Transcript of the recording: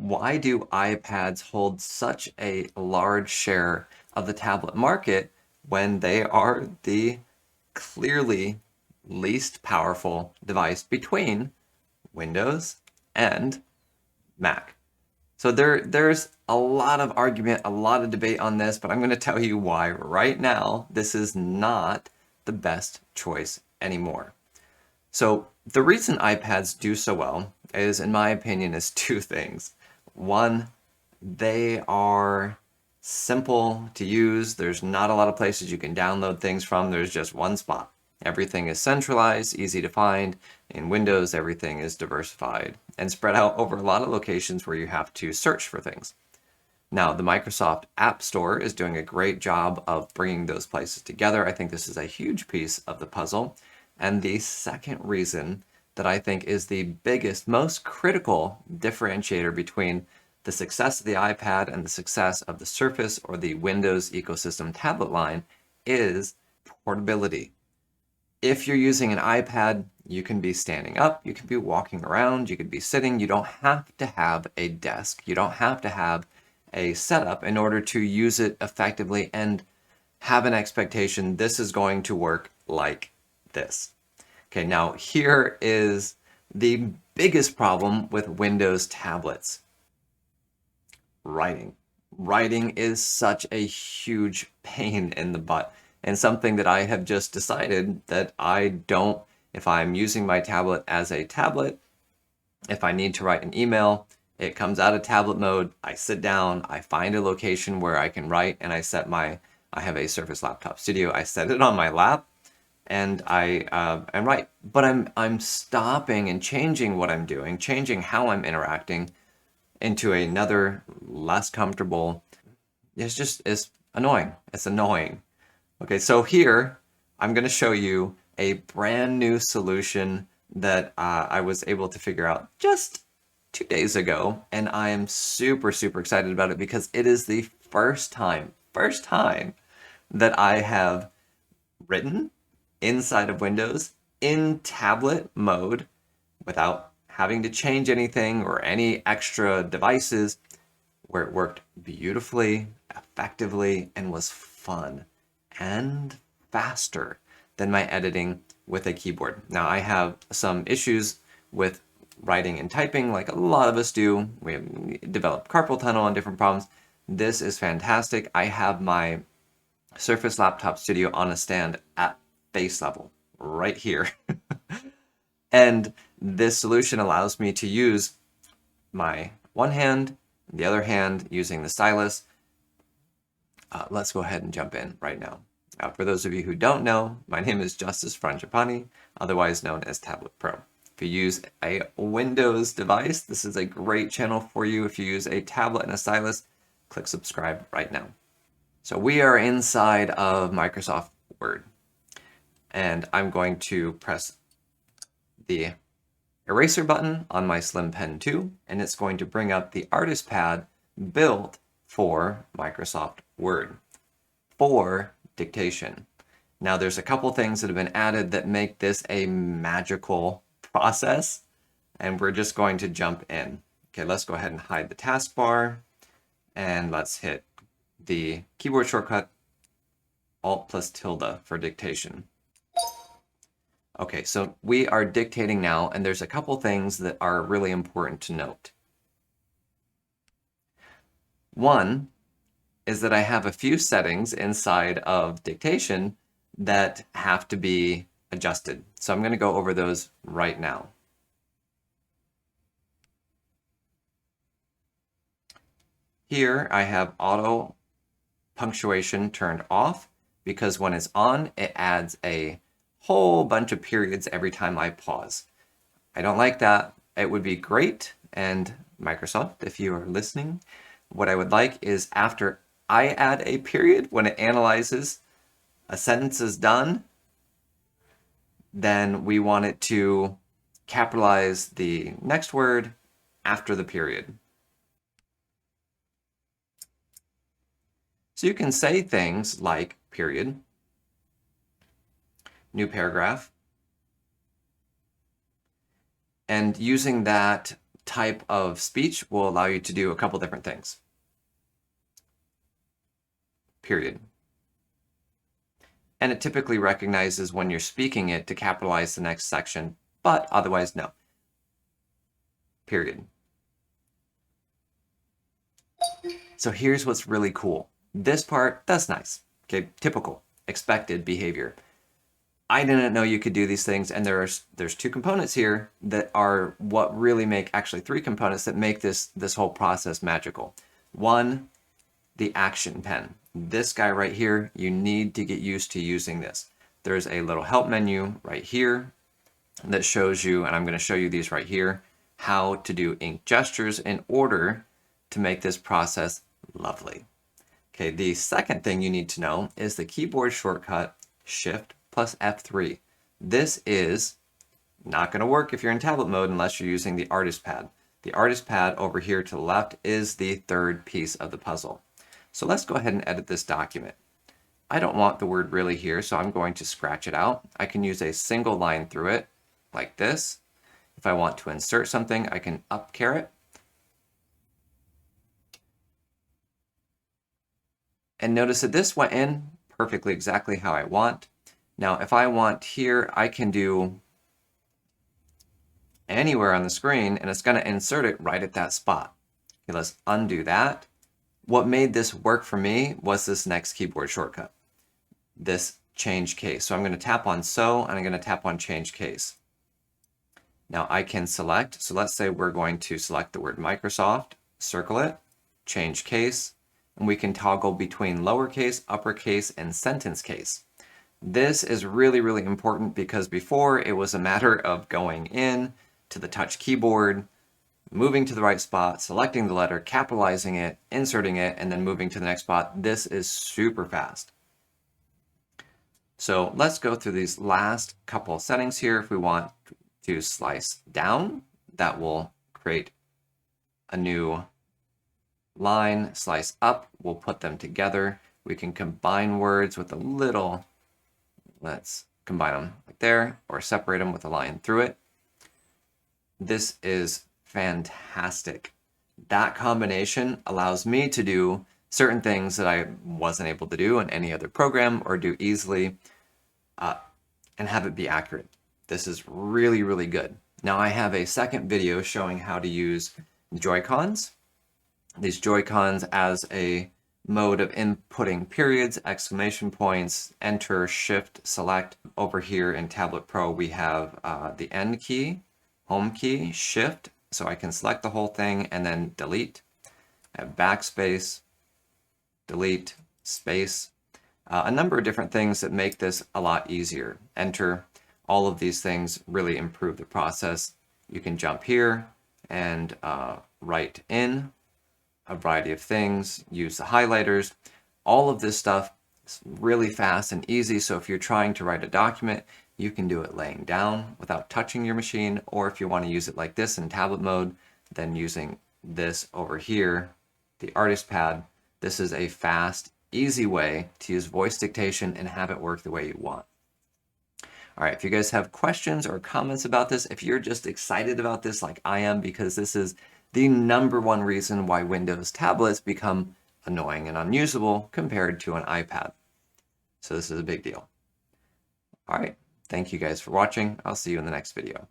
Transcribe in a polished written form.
why do iPads hold such a large share of the tablet market when they are the clearly least powerful device between Windows and Mac? So there's a lot of argument, a lot of debate on this, but I'm going to tell you why right now this is not the best choice anymore. So the reason iPads do so well is, in my opinion, is two things. One, they are simple to use. There's not a lot of places you can download things from. There's just one spot. Everything is centralized, easy to find. In Windows, everything is diversified and spread out over a lot of locations where you have to search for things. Now, the Microsoft App Store is doing a great job of bringing those places together. I think this is a huge piece of the puzzle. And the second reason that I think is the biggest, most critical differentiator between the success of the iPad and the success of the Surface or the Windows ecosystem tablet line is portability. If you're using an iPad, you can be standing up, you can be walking around, you could be sitting. You don't have to have a desk. You don't have to have a setup in order to use it effectively and have an expectation this is going to work like this. Okay, now here is the biggest problem with Windows tablets. Writing. Writing is such a huge pain in the butt, and something that I have just decided that I don't, if I'm using my tablet as a tablet, if I need to write an email, it comes out of tablet mode, I sit down, I find a location where I can write, and I have a Surface Laptop Studio, I set it on my lap, and I write. But I'm stopping and changing what I'm doing, changing how I'm interacting into another less comfortable. It's annoying. It's annoying. Okay, so here I'm going to show you a brand new solution that I was able to figure out just 2 days ago, and I am super, super excited about it because it is the first time that I have written inside of Windows in tablet mode without having to change anything or any extra devices, where it worked beautifully, effectively, and was fun and faster than my editing with a keyboard. Now, I have some issues with writing and typing like a lot of us do. We have developed carpal tunnel and different problems. This is fantastic. I have my Surface Laptop Studio on a stand at face level right here. And this solution allows me to use my one hand, the other hand using the stylus. Let's go ahead and jump in right now. For those of you who don't know, my name is Justice Frangipani, otherwise known as Tablet Pro. If you use a Windows device, this is a great channel for you. If you use a tablet and a stylus, click subscribe right now. So we are inside of Microsoft Word, and I'm going to press the eraser button on my Slim Pen 2, and it's going to bring up the artist pad built for Microsoft Word for dictation. Now, there's a couple things that have been added that make this a magical process, and we're just going to jump in. Okay, let's go ahead and hide the taskbar, and let's hit the keyboard shortcut Alt plus tilde for dictation. Okay, so we are dictating now, and there's a couple things that are really important to note. One is that I have a few settings inside of dictation that have to be adjusted. So I'm going to go over those right now. Here I have auto punctuation turned off because when it's on, it adds a whole bunch of periods every time I pause. I don't like that. It would be great, and Microsoft, if you are listening, what I would like is after I add a period, when it analyzes a sentence is done, then we want it to capitalize the next word after the period. So you can say things like period, new paragraph, and using that type of speech will allow you to do a couple different things. Period. And it typically recognizes when you're speaking it to capitalize the next section, but otherwise no. Period. So here's what's really cool. This part, that's nice. Okay, typical, expected behavior. I didn't know you could do these things, and there's two components here that are what really make, actually three components that make this whole process magical. One, the action pen. This guy right here, you need to get used to using this. There's a little help menu right here that shows you, and I'm going to show you these right here, how to do ink gestures in order to make this process lovely. Okay, the second thing you need to know is the keyboard shortcut Shift plus F3. This is not going to work if you're in tablet mode unless you're using the artist pad. The artist pad over here to the left is the third piece of the puzzle. So let's go ahead and edit this document. I don't want the word really here, so I'm going to scratch it out. I can use a single line through it like this. If I want to insert something, I can up caret. And notice that this went in perfectly exactly how I want. Now, if I want here, I can do anywhere on the screen, and it's going to insert it right at that spot. Okay, let's undo that. What made this work for me was this next keyboard shortcut, this change case. So I'm going to tap on so, and I'm going to tap on change case. Now I can select, so let's say we're going to select the word Microsoft, circle it, change case, and we can toggle between lowercase, uppercase, and sentence case. This is really, really important because before it was a matter of going in to the touch keyboard, moving to the right spot, selecting the letter, capitalizing it, inserting it, and then moving to the next spot. This is super fast. So let's go through these last couple of settings here. If we want to slice down, that will create a new line. Slice up, we'll put them together. We can combine words with a little, let's combine them like there, or separate them with a line through it. This is fantastic. That combination allows me to do certain things that I wasn't able to do in any other program or do easily and have it be accurate. This is really, really good. Now I have a second video showing how to use Joy-Cons. These Joy-Cons as a mode of inputting periods, exclamation points, enter, shift, select. Over here in Tablet Pro, we have the end key, home key, shift, so I can select the whole thing and then delete. I have backspace, delete, space, a number of different things that make this a lot easier. Enter, all of these things really improve the process. You can jump here and write in a variety of things, use the highlighters. All of this stuff is really fast and easy, so if you're trying to write a document, you can do it laying down without touching your machine, or if you want to use it like this in tablet mode, then using this over here, the artist pad. This is a fast, easy way to use voice dictation and have it work the way you want. All right, if you guys have questions or comments about this, if you're just excited about this like I am, because this is the #1 reason why Windows tablets become annoying and unusable compared to an iPad. So this is a big deal. All right, thank you guys for watching. I'll see you in the next video.